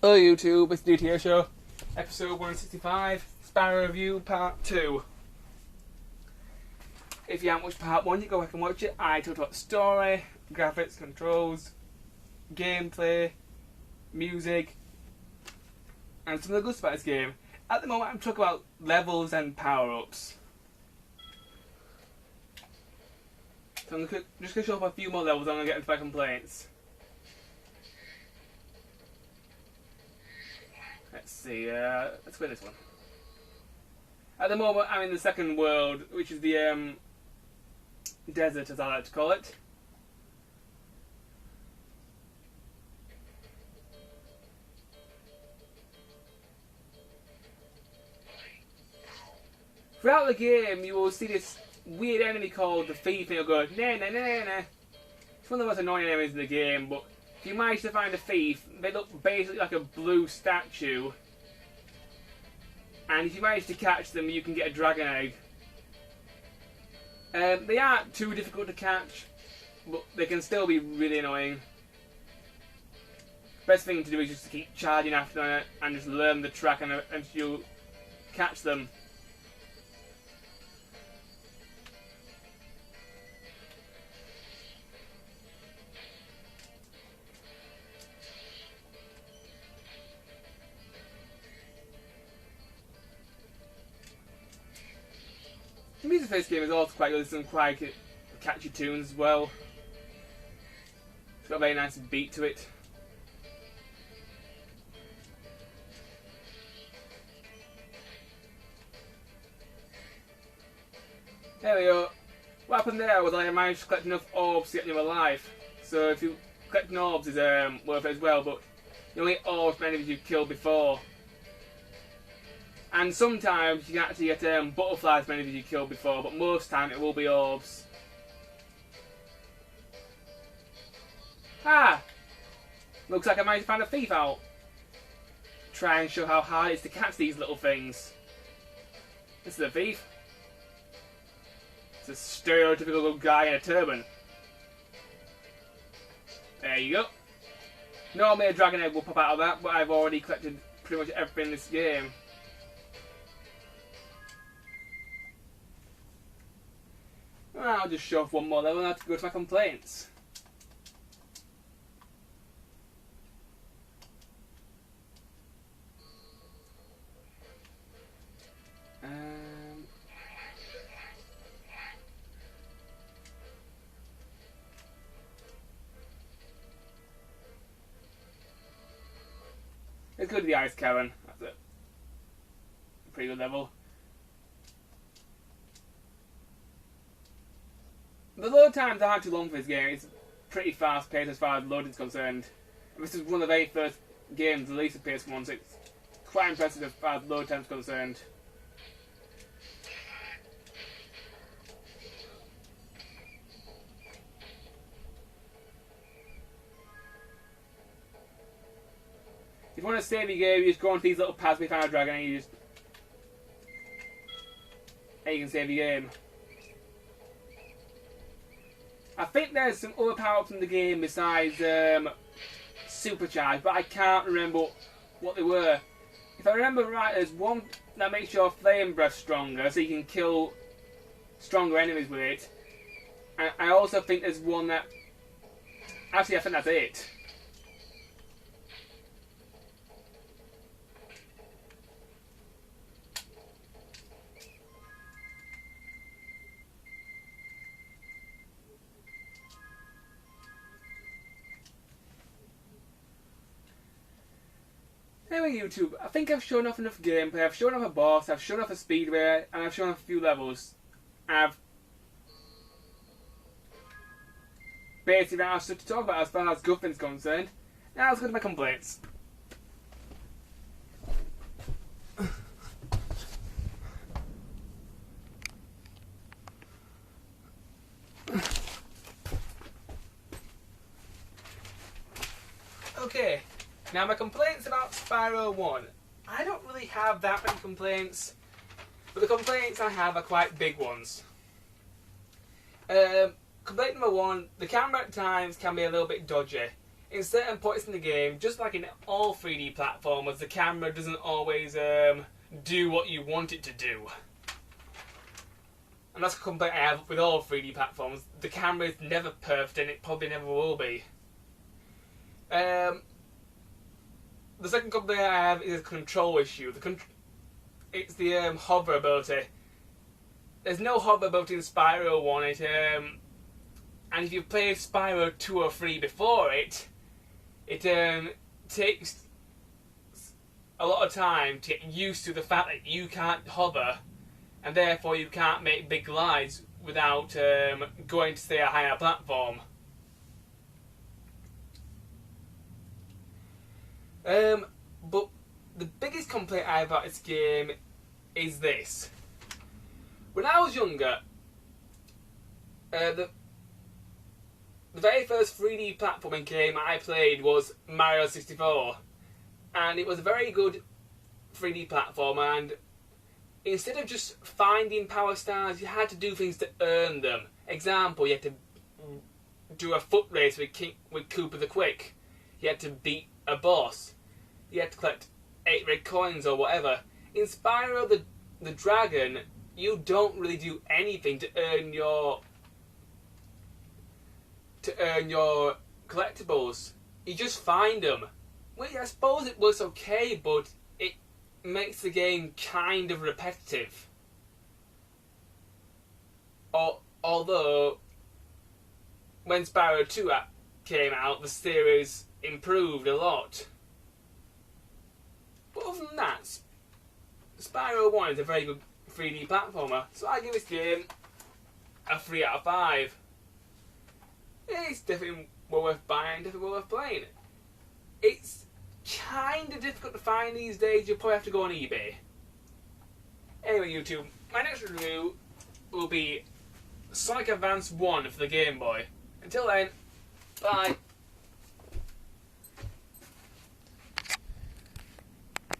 Hello YouTube, it's Dbtgamer Show, episode 165, Spyro Review Part 2. If you haven't watched Part 1, you go back and watch it. I talked about story, graphics, controls, gameplay, music, and some of the good stuff about this game. At the moment I'm talking about levels and power-ups. So I'm just going to show off a few more levels and I'm going to get into my complaints. Let's see, let's play this one. At the moment I'm in the second world, which is the desert as I like to call it. Throughout the game you will see this weird enemy called the thief and you'll go, nah nah nah nah nah. It's one of the most annoying enemies in the game, but if you manage to find a thief, they look basically like a blue statue. And if you manage to catch them, you can get a dragon egg. They aren't too difficult to catch, but they can still be really annoying. Best thing to do is just to keep charging after them and just learn the track and you'll catch them. The music for this game is also quite good. There's some quite catchy tunes as well. It's got a very nice beat to it. There we go. What happened there was I managed to collect enough orbs to get them alive. So if you collecting orbs is worth it as well, but you only get orbs from enemies you've killed before. And sometimes you can actually get butterflies from enemies you killed before, but most time it will be orbs. Ah! Looks like I managed to find a thief out. Try and show how hard it is to catch these little things. This is a thief. It's a stereotypical little guy in a turban. There you go. Normally a dragon egg will pop out of that, but I've already collected pretty much everything in this game. I'll just show off one more level and I have to go to my complaints. Let's go to the ice cavern. That's a pretty good level. The load times aren't too long for this game. It's pretty fast paced as far as loading is concerned. And this is one of the very first games released of PS1, so it's quite impressive as far as load time is concerned. If you want to save your game, you just go onto these little paths we found a dragon and you can save your game. I think there's some other power-ups in the game besides Supercharge, but I can't remember what they were. If I remember right, there's one that makes your flame breath stronger, so you can kill stronger enemies with it. And I also think there's one that... Actually, I think that's it. Anyway YouTube, I think I've shown off enough gameplay, I've shown off a boss, I've shown off a speedway, and I've shown off a few levels. I've basically run out of stuff to talk about as far as good things concerned. Now let's go to my complaints. Okay. Now my complaints about Spyro 1. I don't really have that many complaints, but the complaints I have are quite big ones. Complaint number one, the camera at times can be a little bit dodgy. in certain points in the game, just like in all 3D platformers, the camera doesn't always do what you want it to do. And that's a complaint I have with all 3D platforms. The camera is never perfect, and it probably never will be. The second complaint I have is a control issue. It's the hover ability. There's no hover ability in Spyro 1. And if you played Spyro 2 or 3 before it takes a lot of time to get used to the fact that you can't hover, and therefore you can't make big glides without going to, say, a higher platform. But the biggest complaint I have about this game is this. When I was younger, the very first 3D platforming game I played was Mario 64. And it was a very good 3D platformer, and instead of just finding power stars, you had to do things to earn them. Example, you had to do a foot race with Cooper the Quick. You had to beat a boss. You had to collect 8 red coins or whatever. In Spyro the Dragon, you don't really do anything to earn your collectibles. You just find them. Well, I suppose it works okay, but it makes the game kind of repetitive. Although, when Spyro 2 came out, the series improved a lot. But other than that, Spyro 1 is a very good 3D platformer, so I give this game a 3 out of 5. It's definitely well worth buying, definitely well worth playing. It's kind of difficult to find these days. You'll probably have to go on eBay. Anyway, YouTube, my next review will be Sonic Advance 1 for the Game Boy. Until then, bye.